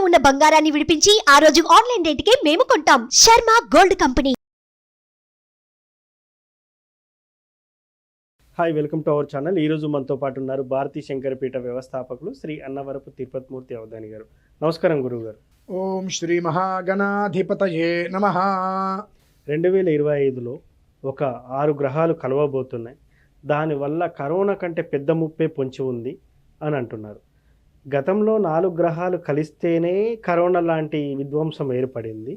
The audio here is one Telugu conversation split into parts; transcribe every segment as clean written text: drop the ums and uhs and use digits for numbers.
ఉన్న బంగారాన్ని విడిపించి ఆ రోజు ఆన్లైన్ రేటుకే మేము కొంటాం. Sharma gold company. Hi, welcome to our channel. ఈరోజు మనతో పాటు ఉన్నారు భారతీ శంకరపీఠ వ్యవస్థాపకులు శ్రీ అన్నవరపు తిరుపతిమూర్తి అవధాని గారు. నమస్కారం గురువు గారు. ఓం శ్రీ మహాగణాధిపతయే నమః. 2025లో ఒక 6 గ్రహాలు కలవబోతున్నాయి. దానివల్ల కరోనా కంటే పెద్ద ముప్పే పొంచి ఉంది అని అంటున్నారు. గతంలో 4 గ్రహాలు కలిస్తేనే కరోనా లాంటి విధ్వంసం ఏర్పడింది.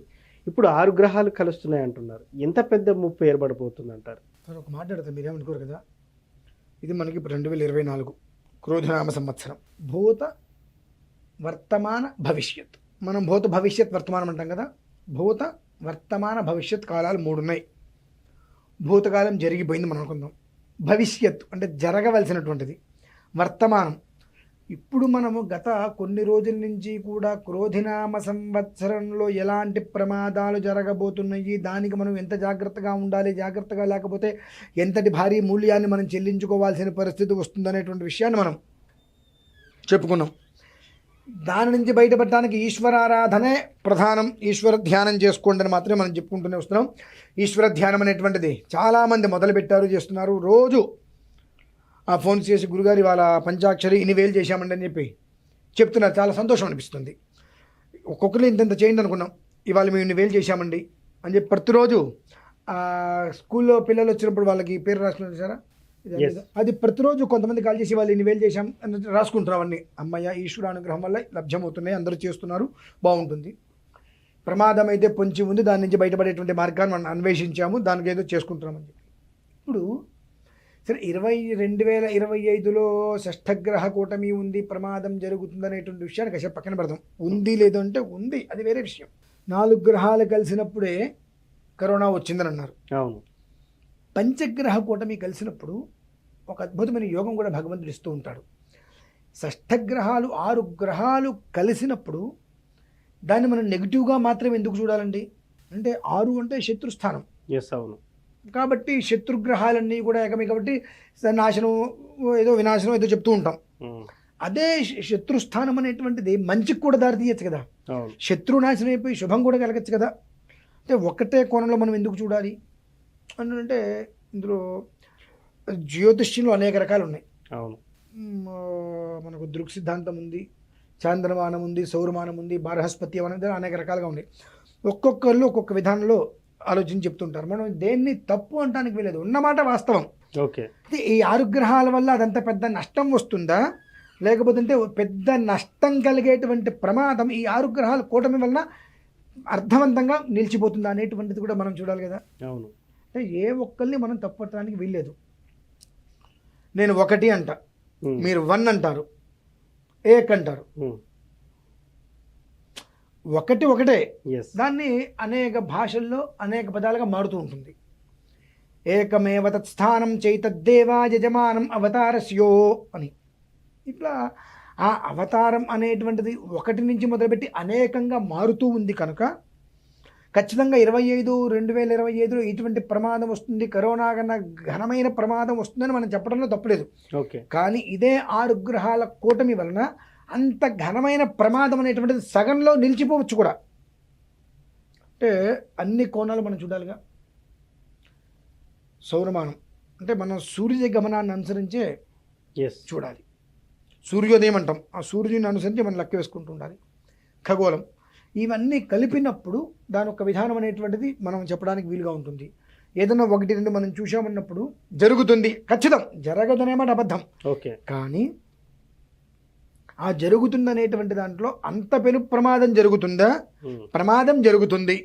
ఇప్పుడు 6 గ్రహాలు కలుస్తున్నాయి అంటున్నారు. ఎంత పెద్ద ముప్పు ఏర్పడబోతుంది అంటారు? సార్, ఒక మాట అడుగుతా, మీరేమనుకోరు కదా. ఇది మనకి ఇప్పుడు 2024 క్రోధనామ సంవత్సరం. భూత వర్తమాన భవిష్యత్. మనం భూత భవిష్యత్ వర్తమానం అంటాం కదా. భూత వర్తమాన భవిష్యత్ కాలాలు 3 ఉన్నాయి. భూతకాలం జరిగిపోయింది మనం అనుకుందాం. భవిష్యత్ అంటే జరగవలసినటువంటిది. వర్తమానం ఇప్పుడు మనము గత కొన్ని రోజుల నుంచి కూడా క్రోధినామ సంవత్సరంలో ఎలాంటి ప్రమాదాలు జరగబోతున్నాయి, దానికి మనం ఎంత జాగ్రత్తగా ఉండాలి, జాగ్రత్తగా లేకపోతే ఎంతటి భారీ మూల్యాన్ని మనం చెల్లించుకోవాల్సిన పరిస్థితి వస్తుందనేటువంటి విషయాన్ని మనం చెప్పుకున్నాం. దాని నుంచి బయటపడటానికి ఈశ్వరారాధనే ప్రధానం. ఈశ్వర ధ్యానం చేసుకోండి అని మాత్రమే మనం చెప్పుకుంటూనే వస్తున్నాం. ఈశ్వర ధ్యానం అనేటువంటిది చాలామంది మొదలుపెట్టారు, చేస్తున్నారు. రోజు ఆ ఫోన్ చేసి గురుగారు ఇవాళ పంచాక్షరి ఇన్ని వేలు చేశామండి అని చెప్పి చెప్తున్నారు. చాలా సంతోషం అనిపిస్తుంది. ఒక్కొక్కరు ఇంత చేయండి అనుకున్నాం, ఇవాళ మేము ఇన్ని వేలు చేశామండి అని చెప్పి ప్రతిరోజు స్కూల్లో పిల్లలు వచ్చినప్పుడు వాళ్ళకి పేరు రాసుకున్నారు సారా, అది ప్రతిరోజు కొంతమంది కాల్ చేసి వాళ్ళు ఇన్ని వేలు చేశాం అని రాసుకుంటున్నాం. అన్నీ అమ్మయ్య ఈశ్వర అనుగ్రహం వల్ల లభ్యమవుతున్నాయి, అందరూ చేస్తున్నారు, బాగుంటుంది. ప్రమాదం అయితే పొంచి ఉంది, దాని నుంచి బయటపడేటువంటి మార్గాన్ని మనం అన్వేషించాము, దానికి ఏదో చేసుకుంటున్నామని చెప్పి. ఇప్పుడు సరే, 2025లో షష్ఠగ్రహ కూటమి ఉంది, ప్రమాదం జరుగుతుందనేటువంటి విషయాన్ని కాసేపు పక్కన పెడదాం. ఉంది లేదు అంటే ఉంది, అది వేరే విషయం. 4 గ్రహాలు కలిసినప్పుడే కరోనా వచ్చిందని అన్నారు. అవును. పంచగ్రహ కూటమి కలిసినప్పుడు ఒక అద్భుతమైన యోగం కూడా భగవంతుడు ఇస్తూ ఉంటాడు. షష్ఠగ్రహాలు 6 గ్రహాలు కలిసినప్పుడు దాన్ని మనం నెగిటివ్గా మాత్రమే ఎందుకు చూడాలండి? అంటే 6 అంటే శత్రుస్థానం. ఎస్, అవును. కాబట్టి శత్రుగ్రహాలన్నీ కూడా ఏకమే, కాబట్టి నాశనం ఏదో వినాశనం ఏదో చెప్తూ ఉంటాం. అదే శత్రుస్థానం అనేటువంటిది మంచికి కూడా దారి తీయచ్చు కదా. శత్రు నాశనం అయిపోయి శుభం కూడా కలగచ్చు కదా. అంటే ఒకటే కోణంలో మనం ఎందుకు చూడాలి అని అంటే, ఇందులో జ్యోతిష్యంలో అనేక రకాలు ఉన్నాయి. అవును. మనకు దృక్ సిద్ధాంతం ఉంది, చాంద్రమానం ఉంది, సౌరమానం ఉంది, బృహస్పతి అనేది అనేక రకాలుగా ఉన్నాయి. ఒక్కొక్కళ్ళు ఒక్కొక్క విధానంలో ఆలోచించి చెప్తుంటారు. మనం దేన్ని తప్పు అంటానికి వెళ్ళలేదు, ఉన్నమాట వాస్తవం. ఓకే. ఈ 6 గ్రహాల వల్ల అదంత పెద్ద నష్టం వస్తుందా, లేకపోతే పెద్ద నష్టం కలిగేటువంటి ప్రమాదం ఈ 6 గ్రహాల కూటమి వలన అర్థవంతంగా నిలిచిపోతుందా అనేటువంటిది కూడా మనం చూడాలి కదా. అవును. అంటే ఏ ఒక్కరిని మనం తప్పు పట్టడానికి వీల్లేదు. నేను 1 అంట, మీరు 1 అంటారు, ఏక్ అంటారు. ఒకటే దాన్ని అనేక భాషల్లో అనేక పదాలుగా మారుతూ ఉంటుంది. ఏకమేవ తత్స్థానం చైతద్దేవా యజమానం అవతారస్యో అని. ఇట్లా ఆ అవతారం అనేటువంటిది 1 నుంచి మొదలుపెట్టి అనేకంగా మారుతూ ఉంది కనుక ఖచ్చితంగా 2025లో ఇటువంటి ప్రమాదం వస్తుంది, కరోనా కన్నా ఘనమైన ప్రమాదం వస్తుందని మనం చెప్పడంలో తప్పులేదు. కానీ ఇదే 6 గ్రహాల కూటమి వలన అంత ఘనమైన ప్రమాదం అనేటువంటిది సగంలో నిలిచిపోవచ్చు కూడా. అంటే అన్ని కోణాలు మనం చూడాలిగా. సౌరమానం అంటే మనం సూర్య గమనాన్ని అనుసరించే చూడాలి. సూర్యోదయం అంటాం, ఆ సూర్యుని అనుసరించి మనం లెక్క వేసుకుంటూ ఉండాలి. ఖగోళం ఇవన్నీ కలిపినప్పుడు దాని ఒక విధానం అనేటువంటిది మనం చెప్పడానికి వీలుగా ఉంటుంది. ఏదైనా 1, 2 మనం చూసామన్నప్పుడు జరుగుతుంది, ఖచ్చితం. జరగదనేమాట అబద్ధం. కానీ ఆ జరుగుతుందనేటువంటి దాంట్లో అంత పెను ప్రమాదం జరుగుతుందా? ప్రమాదం జరుగుతుంది.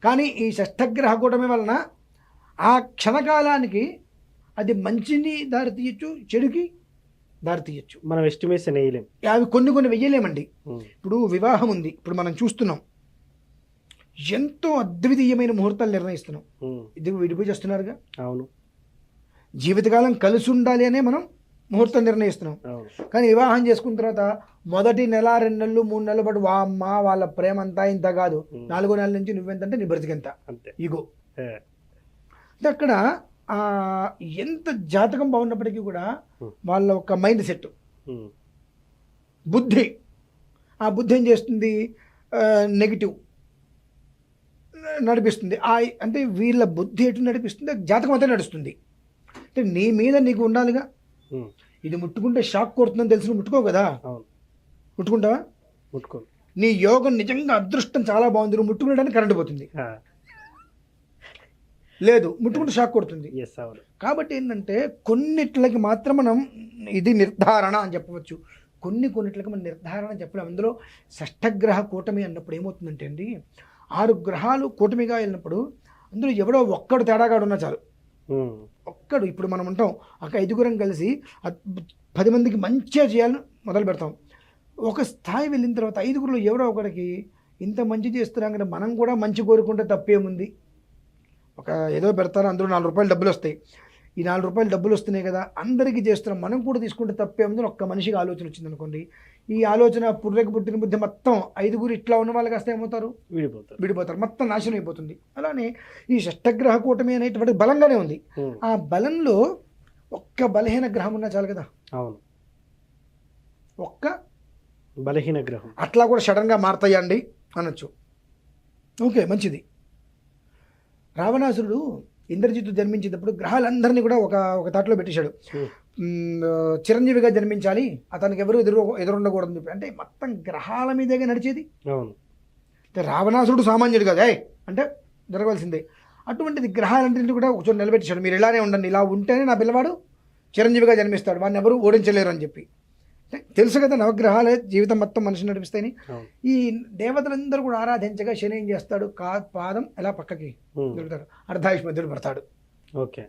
కానీ ఈ షష్ఠగ్రహ కూటమి వలన ఆ క్షణకాలానికి అది మంచిని దారి తీయచ్చు, చెడుకి దారి తీయచ్చు. మనం ఎస్టిమేషన్ వేయలేం, అవి కొన్ని వెయ్యలేమండి. ఇప్పుడు వివాహం ఉంది, ఇప్పుడు మనం చూస్తున్నాం, ఎంతో అద్వితీయమైన ముహూర్తాలు నిర్ణయిస్తున్నాం. ఇది విడిపోయి చేస్తున్నారుగా. అవును. జీవితకాలం కలిసి ఉండాలి అనే మనం ముహూర్తం నిర్ణయిస్తున్నాం. కానీ వివాహం చేసుకున్న తర్వాత మొదటి నెల, 2 నెలలు, 3 నెలల పాటు వాళ్ళ ప్రేమ అంతా ఇంత కాదు, 4వ నెల నుంచి నువ్వెంతంటే నీ బ్రతికెంత ఇగో. అంటే అక్కడ ఎంత జాతకం బాగున్నప్పటికీ కూడా వాళ్ళ ఒక మైండ్ సెట్, బుద్ధి ఆ బుద్ధి ఏం చేస్తుంది, నెగిటివ్ నడిపిస్తుంది. అంటే వీళ్ళ బుద్ధి ఎటు నడిపిస్తుంది, జాతకం అంతా నడుస్తుంది. అంటే నీ మీద నీకు ఉండాలిగా. ఉమ్, ఇది ముట్టుకుంటే షాక్ కొడుతుందని తెలిసి నువ్వు ముట్టుకోవు కదా. అవును, ముట్టుకుంటావా? ముట్టుకో. నీ యోగం నిజంగా అదృష్టం చాలా బాగుంది, నువ్వు ముట్టుకునేటానికి కరెంట్ పోతుంది. లేదు, ముట్టుకుంటే షాక్ కొడుతుంది. ఎస్, అవును. కాబట్టి ఏంటంటే కొన్నిట్లకి మాత్రం మనం ఇది నిర్ధారణ అని చెప్పవచ్చు, కొన్నిట్లకి మనం నిర్ధారణ అని చెప్పలేము. అందులో షష్టగ్రహ కూటమి అన్నప్పుడు ఏమవుతుందంటే అండి, 6 గ్రహాలు కూటమిగా వెళ్ళినప్పుడు అందులో ఎవడో ఒక్కడు తేడాగాడు ఉన్నా చాలు. ఉమ్, ఒక్కడు, ఇప్పుడు మనం ఉంటాం ఒక 5గురం కలిసి 10 మందికి మంచిగా చేయాలని మొదలు పెడతాం. ఒక స్థాయి వెళ్ళిన తర్వాత 5గురిలో ఎవరో ఒకడికి ఇంత మంచి చేస్తున్నాం కదా, మనం కూడా మంచి కోరుకుంటే తప్పేముంది. ఒక ఏదో పెడతారు, అందులో 4 రూపాయలు డబ్బులు వస్తాయి, ఈ 4 రూపాయలు డబ్బులు వస్తున్నాయి కదా, అందరికీ చేస్తున్నాం, మనం కూడా తీసుకుంటే తప్పేముంది ఒక్క మనిషికి ఆలోచన వచ్చింది అనుకోండి. ఈ ఆలోచన పుర్రెకి పుట్టిన బుద్ధి మొత్తం 5గురు ఇట్లా ఉన్న వాళ్ళకి కాస్త ఏమవుతారు, విడిపోతారు, మొత్తం నాశనం అయిపోతుంది. అలానే ఈ షష్టగ్రహ కూటమి అనేటువంటి బలంగానే ఉంది. ఆ బలంలో ఒక్క బలహీన గ్రహం ఉన్నా చాలు కదా. అవును, ఒక్క బలహీన గ్రహం అట్లా కూడా సడన్గా మారతాయండి అనొచ్చు. ఓకే, మంచిది. రావణాసురుడు ఇంద్రజిత్తు జన్మించేటప్పుడు గ్రహాలందరినీ కూడా ఒక తాటిలో పెట్టేశాడు. చిరంజీవిగా జన్మించాలి, అతనికి ఎవరు ఎదురుండకూడదని చెప్పి. అంటే మొత్తం గ్రహాల మీదేగా నడిచేది. అవును, రావణాసురుడు సామాన్యుడు కదా, అంటే జరగవలసిందే. అటువంటిది గ్రహాలంటిని కూడా ఒక చోట నిలబెట్టేశాడు. మీరు ఇలానే ఉండండి, ఇలా ఉంటేనే నా పిల్లవాడు చిరంజీవిగా జన్మిస్తాడు, వాడిని ఎవరు ఓడించలేరు అని చెప్పి. తెలుసు కదా, నవగ్రహాలే జీవితం మొత్తం మనిషిని నడిపిస్తాయని. ఈ దేవతలందరూ కూడా ఆరాధించగా శని ఏం చేస్తాడు, పాదం ఎలా పక్కకి దొరుకుతాడు, అర్ధాయుష్మధ్యుడు పడతాడు. ఓకే,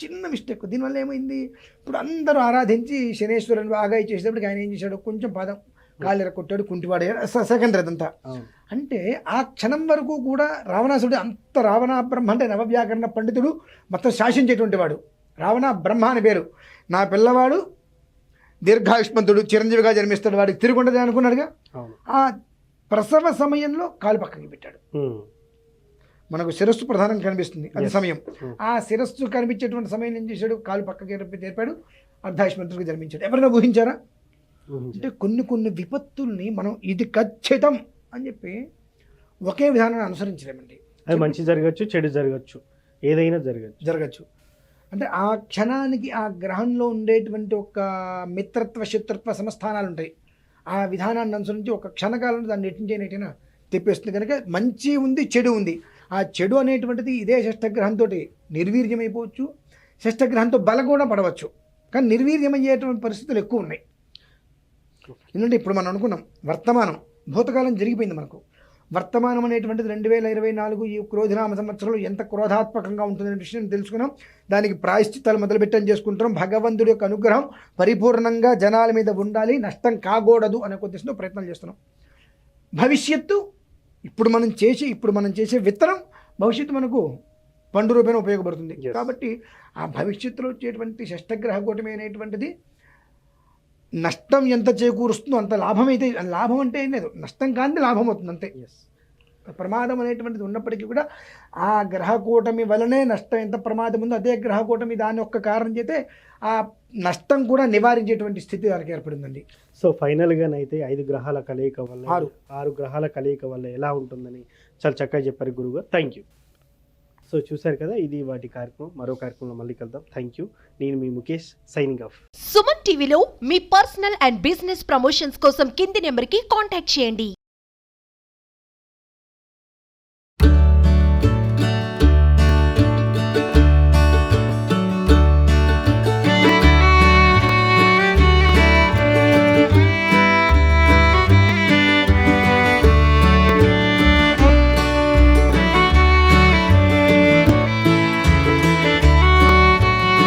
చిన్న మిస్టేక్. దీనివల్ల ఏమైంది, ఇప్పుడు అందరూ ఆరాధించి శనేశ్వరుని బాగా చేసేటప్పటికి ఆయన ఏం చేశాడు, కొంచెం పాదం కాళ్ళు కొట్టాడు, కుంటివాడయ్యాడు. సెకండరీ అదంతా. అంటే ఆ క్షణం వరకు కూడా రావణాసుడు అంత రావణ బ్రహ్మ అంటే నవవ్యాకరణ పండితుడు, మొత్తం శాసించేటువంటి వాడు. రావణ బ్రహ్మ అని పేరు. నా పిల్లవాడు దీర్ఘాయుష్మంతుడు, చిరంజీవిగా జన్మిస్తాడు, వాడికి తిరుగుండదు అనుకున్నాడుగా. ఆ ప్రసవ సమయంలో కాలు పక్కకి పెట్టాడు. మనకు శిరస్సు ప్రధానంగా కనిపిస్తుంది, అది సమయం. ఆ శిరస్సు కనిపించేటువంటి సమయం ఏం చేశాడు, కాలు పక్కకి తెరిపాడు, అర్ధాయుష్మంతుడికి జన్మించాడు. ఎవరైనా ఊహించారా? అంటే కొన్ని విపత్తుల్ని మనం ఇది ఖచ్చితం అని చెప్పి ఒకే విధానాన్ని అనుసరించలేమండి. అది మంచి జరగచ్చు, చెడు జరగచ్చు, ఏదైనా జరగచ్చు. అంటే ఆ క్షణానికి ఆ గ్రహంలో ఉండేటువంటి ఒక మిత్రత్వ శత్రుత్వ సమస్థానాలు ఉంటాయి. ఆ విధానాన్ని అనుసరించి ఒక క్షణకాలంలో దాన్ని ఎట్టించేనైనా తిప్పేస్తుంది. కనుక మంచి ఉంది, చెడు ఉంది. ఆ చెడు అనేటువంటిది ఇదే షష్టగ్రహంతో నిర్వీర్యమైపోవచ్చు, షష్టగ్రహంతో బలం కూడా పడవచ్చు. కానీ నిర్వీర్యమయ్యేటువంటి పరిస్థితులు ఎక్కువ ఉన్నాయి. ఎందుకంటే ఇప్పుడు మనం అనుకున్నాం వర్తమానం, భూతకాలం జరిగిపోయింది. మనకు వర్తమానం అనేటువంటిది 2024 ఈ క్రోధినామ సంవత్సరంలో ఎంత క్రోధాత్మకంగా ఉంటుందనే విషయం తెలుసుకున్నాం. దానికి ప్రాయశ్చిత్తాలు మొదలుపెట్టని చేసుకుంటున్నాం. భగవంతుడి యొక్క అనుగ్రహం పరిపూర్ణంగా జనాల మీద ఉండాలి, నష్టం కాకూడదు అనే ఉద్దేశంతో ప్రయత్నాలు చేస్తున్నాం. భవిష్యత్తు ఇప్పుడు మనం చేసే విత్తనం భవిష్యత్తు మనకు పండు రూపేణ ఉపయోగపడుతుంది. కాబట్టి ఆ భవిష్యత్తులో వచ్చేటువంటి షష్టగ్రహ కూటమి అనేటువంటిది నష్టం ఎంత చేకూరుస్తుందో అంత లాభం. అయితే లాభం అంటే ఏం లేదు, నష్టం కాంతి లాభం అవుతుంది అంతే. ప్రమాదం అనేటువంటిది ఉన్నప్పటికీ కూడా ఆ గ్రహకూటమి వలనే నష్టం ఎంత ప్రమాదం ఉందో అదే గ్రహకూటమి దాని ఒక్క కారణం చేతే ఆ నష్టం కూడా నివారించేటువంటి స్థితి దానికి ఏర్పడిందండి. సో ఫైనల్గానైతే 5 గ్రహాల కలయిక వల్ల 6 గ్రహాల కలయిక వల్ల ఎలా ఉంటుందని చాలా చక్కగా చెప్పారు గురువుగారు. Thank you. సో చూశారు కదా, ఇది వాటి కార్యక్రమం. మరో కార్యక్రమంలో మళ్ళీ కలుద్దాం. Thank you. నేను మీ ముఖేష్, సైనింగ్ ఆఫ్. సుమన్ టీవీలో మీ పర్సనల్ అండ్ బిజినెస్ ప్రమోషన్స్ కోసం కింది నెంబర్కి కాంటాక్ట్ చేయండి.